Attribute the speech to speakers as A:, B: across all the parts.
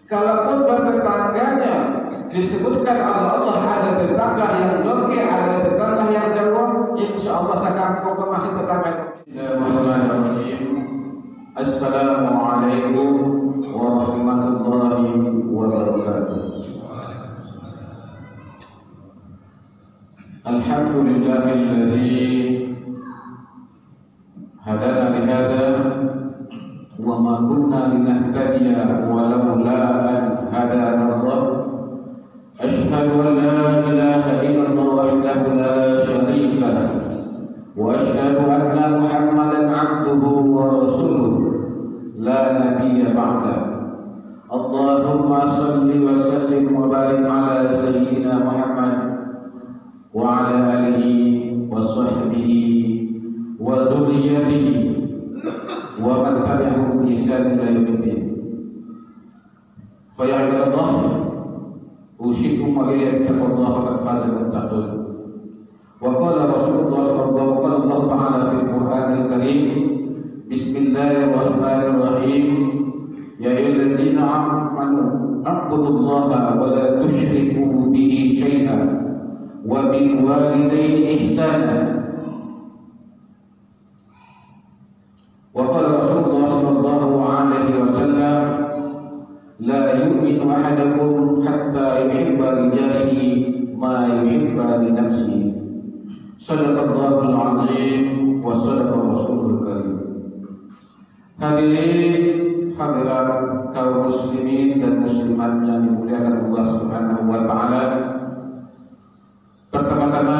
A: Kalaupun bertetangganya disebutkan oleh Allah ada tetangga yang dekat, ada tetangga yang jauh, insya Allah sakampung masih tetangga. Bismillahirrahmanirrahim. Assalamualaikum warahmatullahi wabarakatuh. Alhamdulillahilladzi hadana lihada wa ma kunna linahtadiya walaula an hadana Allah. Ashhadu an la ilaha illallah wahdahu la syarika lah wa ashhadu anna Muhammadan abduhu wa rasuluh la nabiyya ba'da. Allahumma salli wa sallim wa barik ala sayyidina Muhammad wa ala alihi wa sahbihi wa zurriyyatihi wa man tabi'ahum bi ihsan ila yaumiddin. Fa ya ibadallah, usikum wa iyyakum bittaqullahi faqad faza al-muttaqun. Wa qala Rasulullah sallallahu alaihi ta'ala fil Qur'anil Karim, bismillahirrahmanirrahim, ya ayyuhallazina amanu ittaqullaha wa la tusyriku bihi syai'an wa bil walidayni ihsana. Wa qala Rasulullah sallallahu alaihi wasallam, la yu'minu ahadukum hatta yuhibba li jarihi ma yuhibba li nafsihi. Shadaqallahul azim wa shadaqa rasulul karim. Hadirin hadirat kaum muslimin dan muslimat yang dimuliakan Allah Subhanahu wa taala. Pertama-tama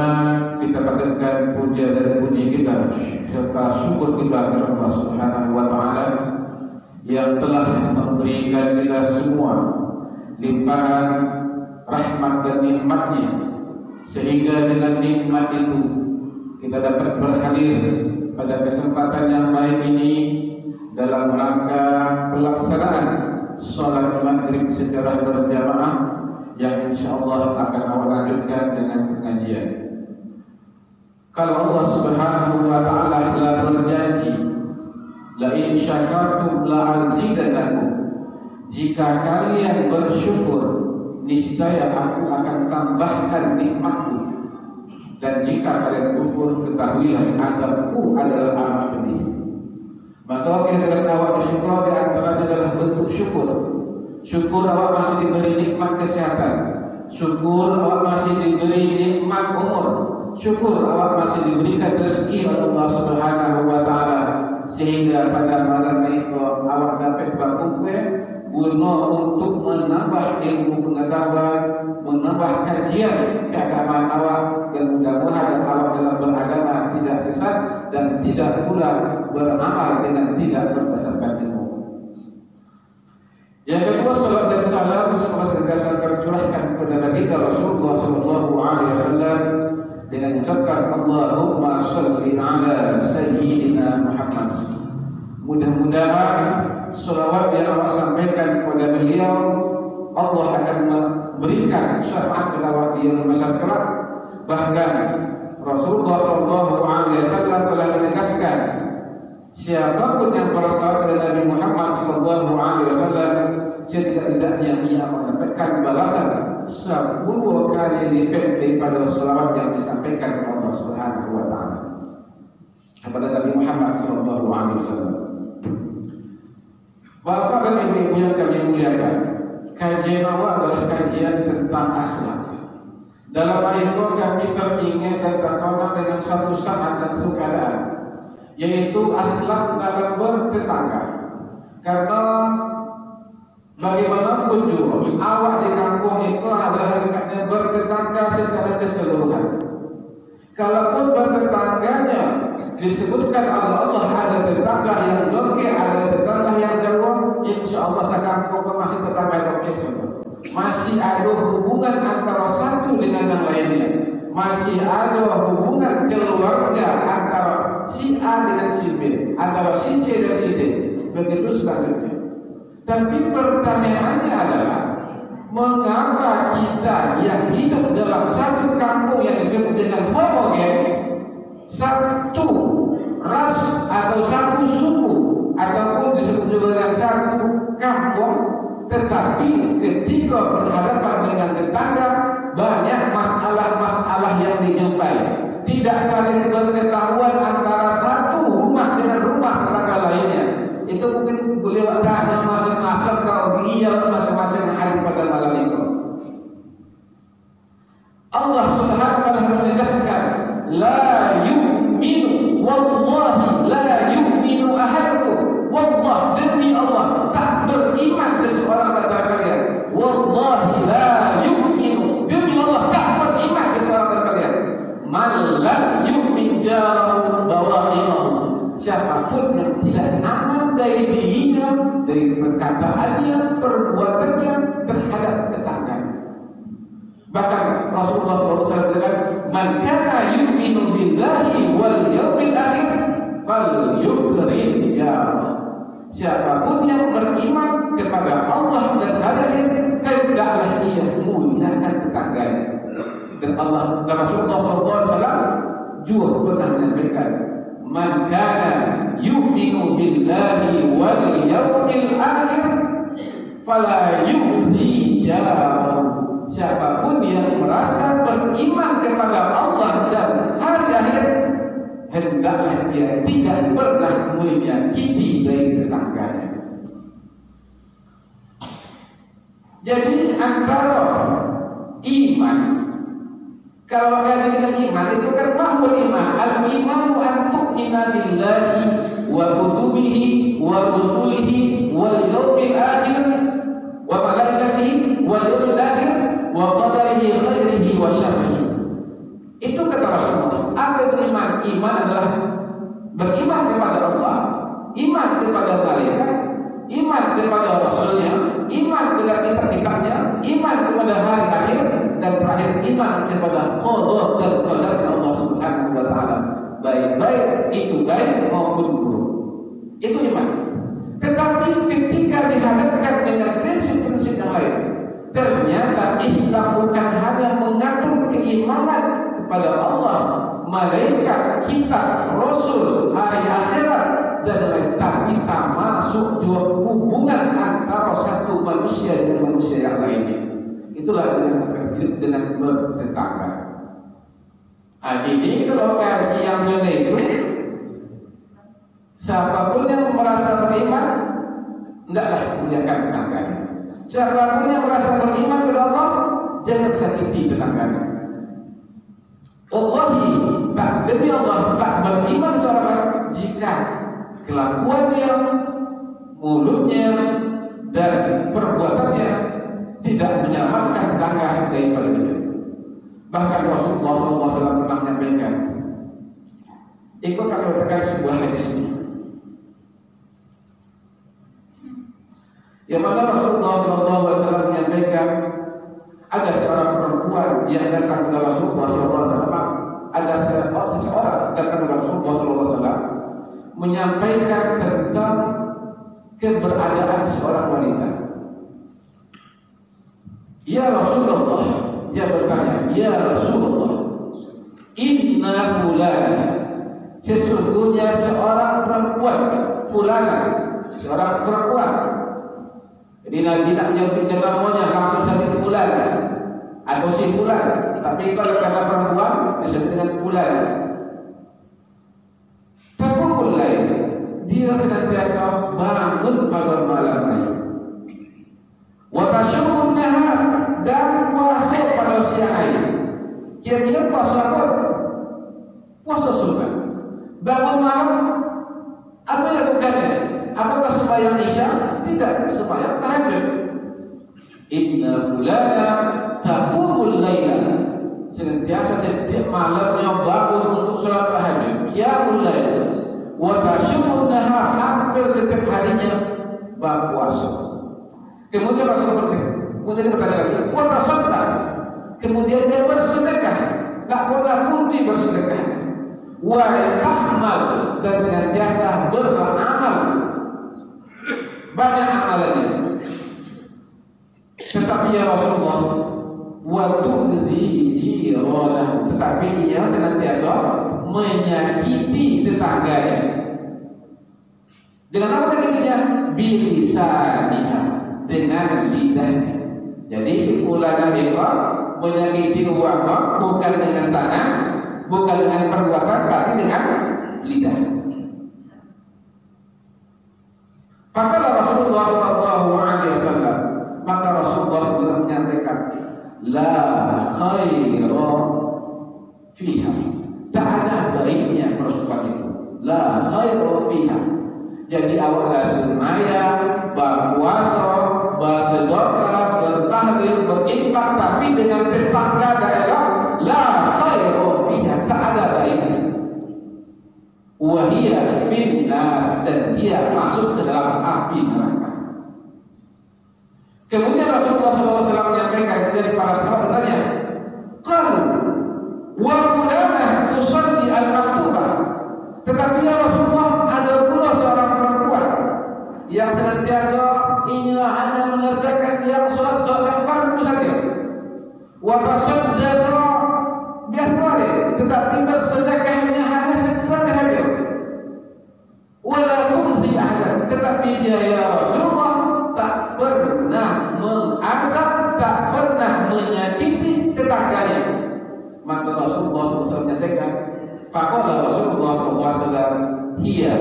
A: kita panjatkan puja dan puji kita serta syukur kita kepada Allah Subhanahu wa taala yang telah memberikan kita semua limpahan rahmat dan nikmat-Nya, sehingga dengan nikmat itu kita dapat berhadir pada kesempatan yang baik ini dalam rangka pelaksanaan salat maghrib secara berjamaah yang insyaallah akan awak lanjutkan dengan pengajian. Kalau Allah Subhanahu wa taala telah berjanji, la in syakartum la azidannakum, jika kalian bersyukur niscaya aku akan tambahkan nikmatku, dan jika kalian kufur ketahuilah azabku adalah amat pedih. Maka kehadiran awak di syukur di antaranya adalah bentuk syukur. Syukur awak masih diberi nikmat kesehatan, syukur awak masih diberi nikmat umur, syukur awak masih diberikan rezeki oleh Allah Subhanahu wa taala, sehingga pada malam itu awak dapat berkumpul guna untuk menambah ilmu pengetahuan, menambah kajian keagamaan awak, dan mudah-mudahan awak dalam beragama tidak sesat dan tidak pula beramal dengan tidak berdasarkan ilmu. Yang kedua, salat dan salam semoga senantiasa tercurahkan kepada Nabi Rasulullah sallallahu alaihi wasallam dengan mengucapkan Allahumma shalli ala sayyidina Muhammad. Mudah-mudahan salawat yang awak sampaikan kepada beliau, Allah akan memberikan syafaat kepada awak di yaumul akhirat. Bahkan Rasulullah sallallahu alaihi wasallam telah menegaskan, siapapun yang bersalat kepada Nabi Muhammad sallallahu alaihi wasallam, setidak-tidaknya ia mendapatkan balasan 10 kali lipat daripada selawat yang disampaikan oleh Allah Subhanahu wa taala kepada Nabi Muhammad sallallahu alaihi wasallam. Bapak dan ibu-ibu yang kami muliakan, kajian awal adalah kajian tentang akhlak. Dalam ayat kami teringat dan terkenal dengan suatu saat dan suatu keadaan, yaitu akhlak dalam bertetangga. Karena bagaimanapun juga awak di kampung itu adalah hakikatnya bertetangga secara keseluruhan. Kalaupun bertetangganya disebutkan oleh Allah ada tetangga yang dekat, ada tetangga yang jauh, insya Allah sakampung masih tetangga dekat semua. Masih ada hubungan antara satu dengan yang lainnya, masih ada hubungan keluarga antara si A dengan si B, antara si C dan si D, begitu selanjutnya. Tapi pertanyaannya adalah, mengapa kita yang hidup dalam satu kampung yang disebut dengan homogen, satu ras atau satu suku, ataupun disebut juga dengan satu kampung, tetapi ketika berhadapan dengan tetangga banyak masalah-masalah yang dijumpai. Tidak saling berketahuan antara satu rumah dengan rumah tetangga lainnya. Itu mungkin boleh waktunya masing-masing kalau dia masing-masing hari pada malam itu. Allah Subhanahu wa taala menegaskan, la yu'minu wallahi la yu'minu ahadukum. Wallah, demi Allah tak beriman seseorang antara kalian. Wallahi la yu'minu, demi Allah tak beriman seseorang antara kalian. Man lam yu'min jarahu bawaqi'ahu. Siapapun yang tidak aman dari dirinya, dari perkataannya, perbuatannya terhadap tetangganya. Bahkan Rasulullah SAW berkata, man kana yu'minu billahi wal yawmil akhir falyukrim jarah. Siapapun yang beriman kepada Allah dan hari akhir, hendaklah ia muliakan tetangganya. Dan Allah dan Rasulullah SAW juga pernah menyampaikan, man kana yu'minu billahi wal yawmil akhir fala yu'dhi jarah. Siapapun yang merasa beriman kepada Allah dan hari akhir, hendaklah dia tidak pernah menyakiti dari tetangganya. Jadi antara iman, kalau kaji dengan iman itu kan mahmul iman. Al-imanu an tu'mina billahi wa kutubihi wa rusulihi wal yawmil akhir wa malaikatihi wal yawmil akhir wa qadarihi khairihi wa syarrihi. Itu kata Rasulullah. Apa itu iman? Iman adalah beriman kepada Allah, iman kepada malaikat, iman kepada rasulnya, iman kepada kitab-kitabnya, iman kepada hari akhir, dan terakhir iman kepada qada dan qadar Allah Subhanahu wa taala. Baik-baik itu baik maupun buruk. Itu iman. Tetapi ketika dihadapkan dengan prinsip-prinsip yang lain, ternyata Islam bukan hanya mengatur keimanan kepada Allah, malaikat, kitab, rasul, hari akhirat dan lain, tapi termasuk juga hubungan antara satu manusia dengan manusia yang lainnya. Itulah dengan bertetangga. Ini kalau kaji yang sudah itu, siapapun yang merasa beriman, hendaklah muliakan tetangganya. Siapapun yang merasa beriman kepada Allah, jangan sakiti tetangganya. Wallahi, tak demi Allah tak beriman seorang jika kelakuannya, mulutnya dan perbuatannya tidak menyelamatkan tetangga daripada dia. Bahkan Rasulullah SAW pernah menyampaikan, ikut kami bacakan sebuah hadis ini, yang mana Rasulullah SAW menyampaikan, ada seorang perempuan yang datang kepada Rasulullah SAW. Ada seseorang datang kepada Rasulullah SAW menyampaikan tentang keberadaan seorang wanita. Ya Rasulullah, dia bertanya, ya Rasulullah, inna fulana, sesungguhnya seorang perempuan, fulana, seorang perempuan. Jadi Nabi tak menyampaikan namanya, langsung sampai fulan atau si fulan. Tapi kalau kata perempuan disebut dengan fulan. Taqumul lail, dia senantiasa bangun pada malam hari. Wa tashumun nahar, dan puasa pada siang hari. Kira-kira puasa apa? Puasa sunnah. Bangun malam, apa yang lakukannya? Apakah sembahyang isya? Tidak, sembahyang tahajud. Inna fulana taqumul laila, senantiasa setiap malamnya bangun untuk salat tahajud, qiyamul lail, wa tashumun nahar, hampir setiap harinya berpuasa. Kemudian Rasulullah berkata lagi, wa tasaddaq, kemudian dia bersedekah, tak pernah berhenti bersedekah, wa ta'mal, dan senantiasa beramal, banyak amalannya. Tetapi ya Rasulullah, wa tu'zi jiranahu, tetapi ia senantiasa menyakiti tetangganya. Dengan apa menyakitinya? Bilisaniha, dengan lidahnya. Jadi si fulan itu menyakiti uang bukan dengan tangan, bukan dengan perbuatan, tapi dengan lidah. Maka Rasulullah SAW, maka Rasulullah SAW menyampaikan, la khaira fiha, tak ada baiknya perempuan itu. La khaira fiha. Jadi awal semaya, berpuasa, bersedekah, bertahlil, berinfak, tapi dengan tetangga daerah, la khaira fiha, tak ada baiknya. Wahia finnar, dan dia masuk ke dalam api neraka. Kemudian Rasulullah SAW menyampaikan dari para sahabat bertanya, qalu wa fulanah tusalli al-maktubah. Tetapi ya Rasulullah, ada pula seorang perempuan yang senantiasa hanya mengerjakan yang sholat yang fardu saja. Wa tasaddaqa biathwari, tetapi bersedekahnya hanya sedikit saja. Wala tu'zi ahadan, tetapi dia ya Rasulullah tak pernah mengazab, tak pernah menyakiti tetangganya. Maka Rasulullah SAW menyampaikan, faqala Rasulullah SAW, hiya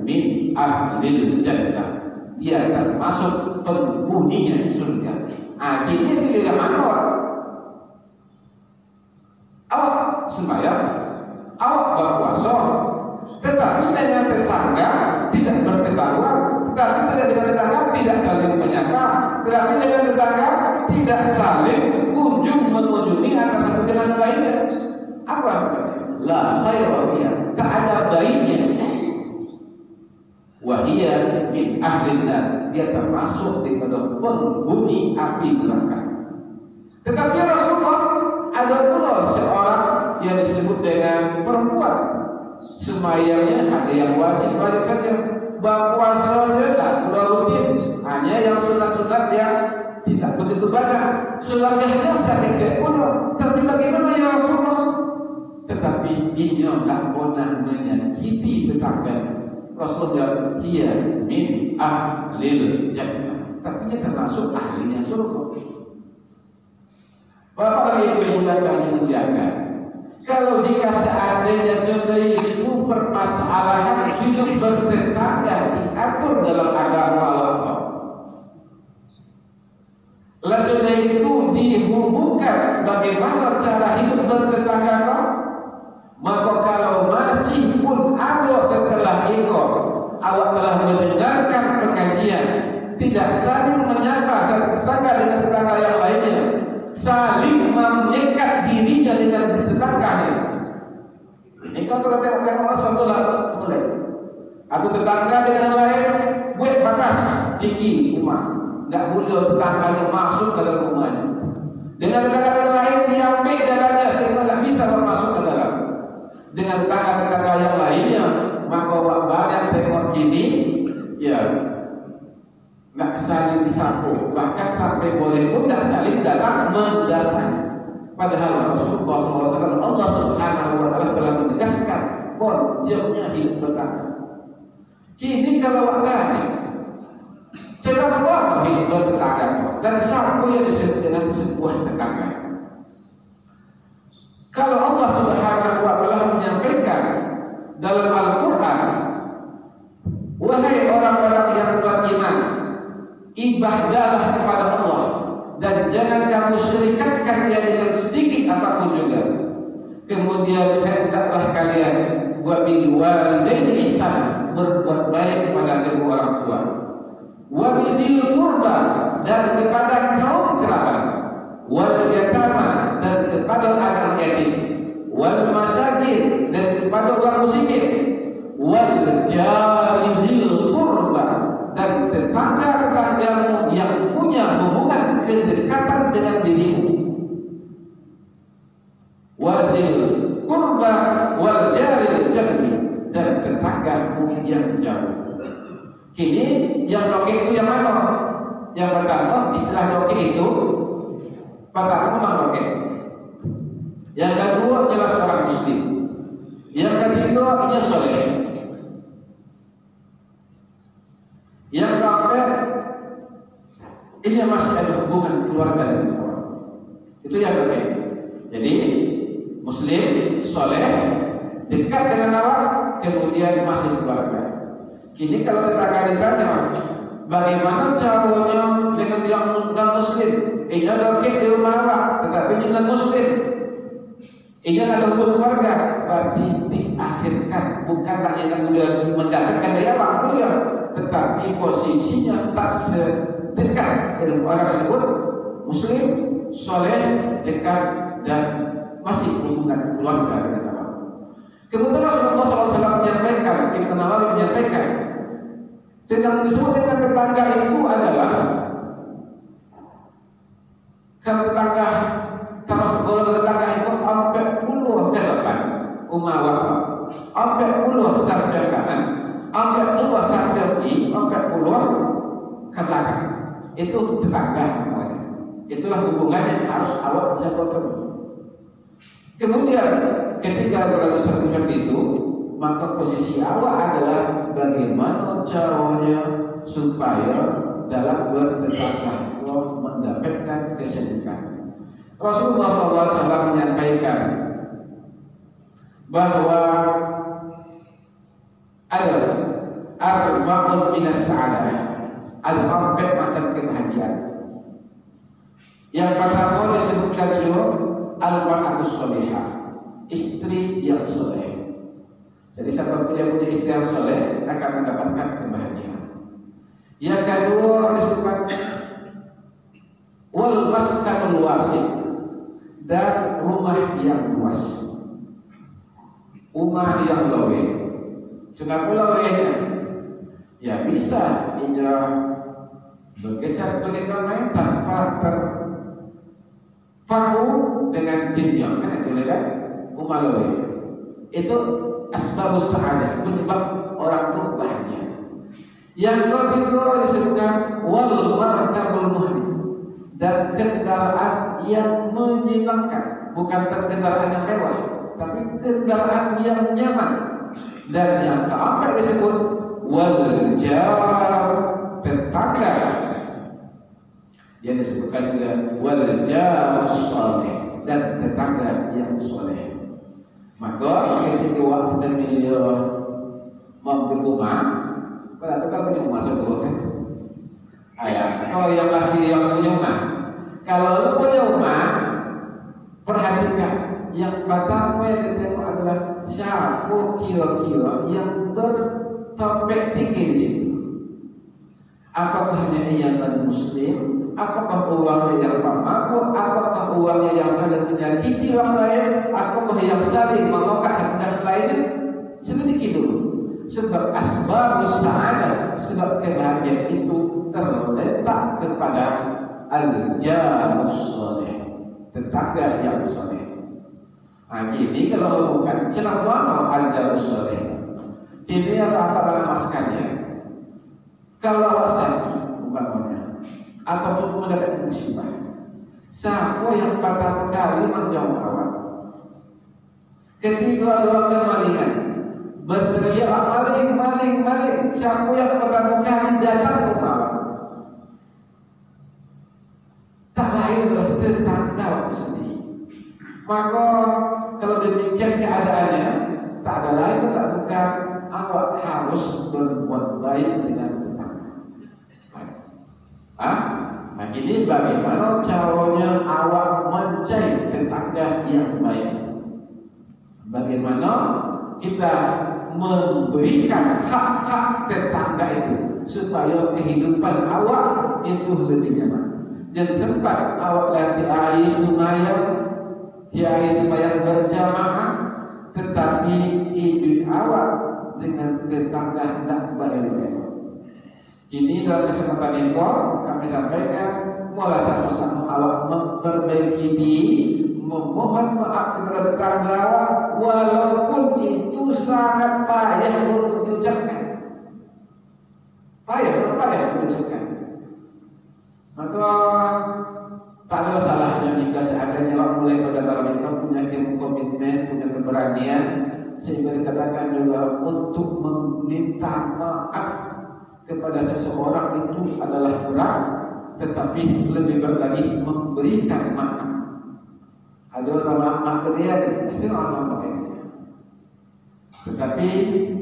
A: min ahlil jannah, dia termasuk penghuninya surga. Akhirnya dilihat makor. Awak sembahyang, awak berpuasa, tetapi dengan tetangga tidak berketahuan, tetapi dengan tetangga tidak saling menyapa, tetapi dengan tetangga tidak saling kunjung mengunjungi antara satu dengan lainnya. Apa? La khaira fiha, tak ada baiknya. Wahia min ahlin nar, dia termasuk daripada penghuni api neraka. Tetapi Rasulullah, ada pula seorang yang disebut dengan perempuan, semayangnya ada yang wajib saja, berpuasanya tak pula rutin, hanya yang sunat-sunat yang tidak begitu banyak, selagahnya sedikit pula. Tapi bagaimana ya Rasulullah? Tetapi ia tak pernah menyakiti tetangganya. Rasulullah, dia min ahlil jannah, tapi dia termasuk ahlinya surga. Bapak dan Ibu yang kami muliakan, kalau jika seandainya contohnya itu permasalahan hidup bertetangga diatur dalam agama Allah, lalu itu dihubungkan bagaimana cara hidup bertetangga, maka kalau masih pun ada setelah itu awak telah mendengarkan pengajian, tidak saling menyapa satu tetangga dengan tetangga yang lainnya, saling menyekat dirinya dengan tetangganya. Ini kalau tengok-tengok suatu lah boleh. Atau tetangga dengan lain buat batas tinggi rumah, tidak boleh tetangganya masuk ke dalam rumahnya. Dengan tetangga lain diambil jalannya sehingga tidak bisa masuk ke dalam. Dengan tetangga yang lainnya, maka banyak tengok kini, ya, nggak saling sapu, bahkan sampai boleh pun nggak saling datang mendatangi. Padahal Rasulullah SAW, Allah Subhanahu Wa Taala telah menegaskan wajibnya hidup bertetangga. Kini kalau tanya, cara apa hidup bertetangga dan siapa yang disebut dengan sebuah tetangga? Kalau Allah Subhanahu Wa Taala menyampaikan dalam Al-Quran, wahai orang-orang yang beriman, ibadahlah kepada Allah dan jangan kamu syirikatkan dia dengan sedikit apapun juga. Kemudian hendaklah kalian wabil walidaini ihsana, berbuat baik kepada kedua orang tua, wabizil qurba, dan kepada kaum kerabat, wal yatama, dan kepada anak yatim, wal masakin, dan kepada orang miskin, wal jarizil qurba, dan tetangga-tetanggamu yang punya hubungan kedekatan dengan dirimu, wazil qurba wal jaril janbi, dan tetanggamu yang jauh. Kini yang lokek itu yang mana? Yang pertama istilah lokek itu pertama memang lokek. Yang kedua jelas orang muslim. Yang ketiga ini soleh. Yang keempat ini masih ada hubungan keluarga dengan awak. Itu yang terbaik. Jadi muslim, soleh, dekat dengan awak, kemudian masih keluarga. Kini kalau tetangga ditanya, bagaimana caranya dengan yang non-muslim? Ini ada di rumah awak, tetapi ini non-muslim. Ini ada hubungan keluarga, berarti diakhirkan, bukanlah yang mendapatkan dari awak beliau, tetapi posisinya tak sedekat dengan orang tersebut, muslim, soleh, dekat, dan masih hubungan keluarga dengan awak. Kemudian Rasulullah SAW menyampaikan, Ibn Nawawi menyampaikan, yang disebut dengan tetangga itu adalah kalau tetangga termasuk golongan tetangga itu sampai puluh ke depan umar wabah, sampai puluh sampai kanan, sampai puluh sampai kiri, sampai puluh ke belakang. Itu tetangga namanya. Itulah hubungan yang harus awak jaga terus. Kemudian ketika berlaku seperti itu, maka posisi awak adalah bagaimana caranya supaya dalam bertetangga itu mendapatkan kesedekah. Rasulullah SAW menyampaikan bahwa ada arba'un minas sa'adah, ada 4 macam kebahagiaan. Yang pertama disebutkan juga al-mar'atus sholihah, istri yang soleh. Jadi siapapun yang punya istri yang soleh akan mendapatkan kebahagiaan. Yang kedua disebutkan wal maskanul wasi', dan rumah yang luas, rumah yang luas. Kenapa luasnya? Ya bisa ia bergeser ke lain tanpa terpaku dengan pinjam, kan itu kan rumah luas. Itu asbabus sa'adah, penyebab orang itu bahagia. Yang ketiga disebutkan wal markabul muhdi, dan kendaraan yang menyenangkan, bukan kendaraan yang mewah, tapi kendaraan yang nyaman. Dan yang keempat disebut wal jar, tetangga, yang disebutkan juga wal jar saleh, dan tetangga yang soleh. Maka ketika waktu dan beliau membeli rumah, kalau punya rumah sebuah kan, kalau yang masih yang punya rumah, kalau punya rumah, perhatikan yang pertama yang ditengok adalah siapa kira-kira yang bertopeng tinggi di situ. Apakah hanya yang non-muslim? Apakah uangnya yang pemabuk? Apakah uangnya yang saling menyakiti orang lain? Apakah yang saling mengokak hati dan lainnya? Selidiki dulu. Sebab asbabus sa'adah, sebab kebahagiaan itu terletak kepada al-jarus soleh, tetangga yang soleh. Nah, ini kalau bukan celana al-jarus soleh, ini apa nama sekalian? Kalau awak sakit umpamanya, ataupun mendapat musibah, siapa yang pertama kali menjauh awak? Ketika dua kemalingan berteriak maling, maling, maling, siapa yang pertama kali datang ke awak? Tak lain adalah tetangga sendiri. Maka kalau demikian keadaannya, tak ada lain tak bukan awak harus berbuat baik dengan nah ini bagaimana caranya awak mencari tetangga yang baik. Bagaimana kita memberikan hak-hak tetangga itu supaya kehidupan awak itu lebih nyaman. Dan sempat awak latih air sungai, tiada supaya berjamaah, tetapi hidup awak dengan tetangga tak baik-baik. Kini dalam kesempatan itu kami sampaikan mulai sama-sama awak memperbaiki diri, memohon maaf kepada tetangga awak, walaupun itu sangat payah untuk diucapkan. Payah untuk diucapkan. Maka tak ada salahnya jika seandainya awak mulai pada malam itu punya komitmen, punya keberanian, sehingga dikatakan juga untuk meminta maaf kepada seseorang itu adalah berat, tetapi lebih baik lagi memberikan maaf. Ada orang material, mesti orang material. Tetapi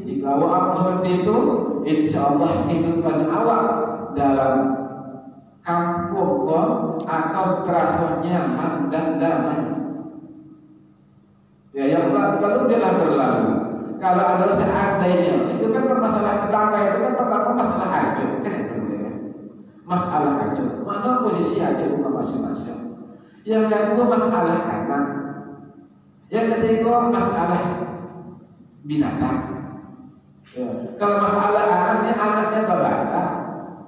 A: jika awak seperti itu, insya Allah kehidupan awak dalam kampung akan terasa nyaman dan damai. Ya, yang lalu dia berlalu. Kalau ada seandainya, itu kan permasalahan tetangga itu kan pertama masalah hancur, kan itu ya. Masalah hancur. Mana posisi hancur masing-masing. Yang kedua masalah anak. Yang ketiga masalah binatang. Ya. Kalau masalah anaknya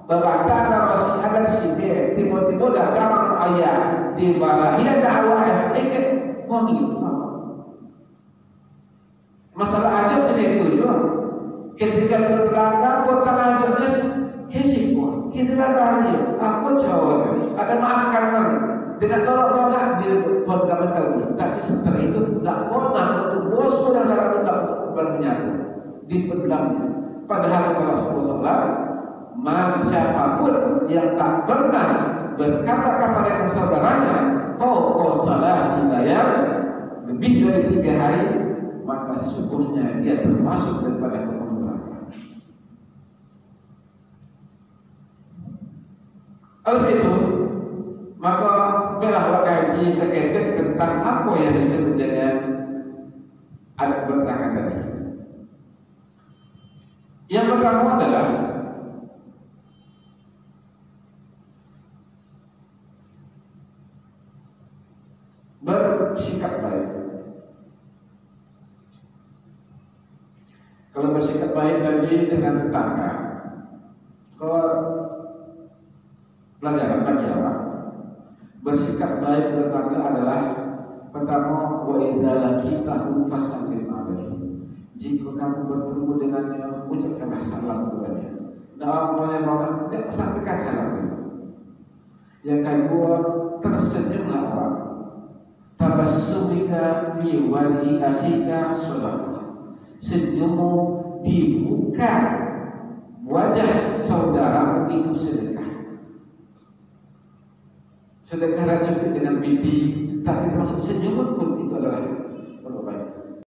A: babata ada si B, tiba-tiba datang ayah di mana dia ada awak ingin mau gitu. Masalah aja itu juga. Ketika bertangga, bertangga jenis kesiko, kita datangnya, aku jawab, ada maafkan lagi. Tidak tolong di fundamental, tapi setelah itu tidak pernah untuk bos yang sangat tidak untuk bermenyatu di pendamnya. Padahal Rasulullah SAW, siapapun yang tak pernah berkata kepada yang saudaranya, "Kau salah sidayam," lebih dari 3 hari, maka sungguhnya dia termasuk daripada penghuni neraka. Oleh itu, maka belah kaji seketik tentang apa yang disebut dengan adat bertangga tadi. Yang pertama adalah bersikap baik. Kalau bersikap baik tadi dengan tetangga, kalau pelajaran bagi awak, bersikap baik tetangga adalah pertama, wa idza laqitahu fasallim alaihi. Jika kamu bertemu dengannya, ucapkanlah salam kepadanya. Dalam banyak tidak sampaikan salam. Yang kedua, tersenyumlah awak. Tabassumika fi wajhi akhika shadaqah. Senyummu di muka wajah saudaramu itu sedekah. Sedekah rajin dengan binti, tapi termasuk senyuman pun itu adalah berbaik.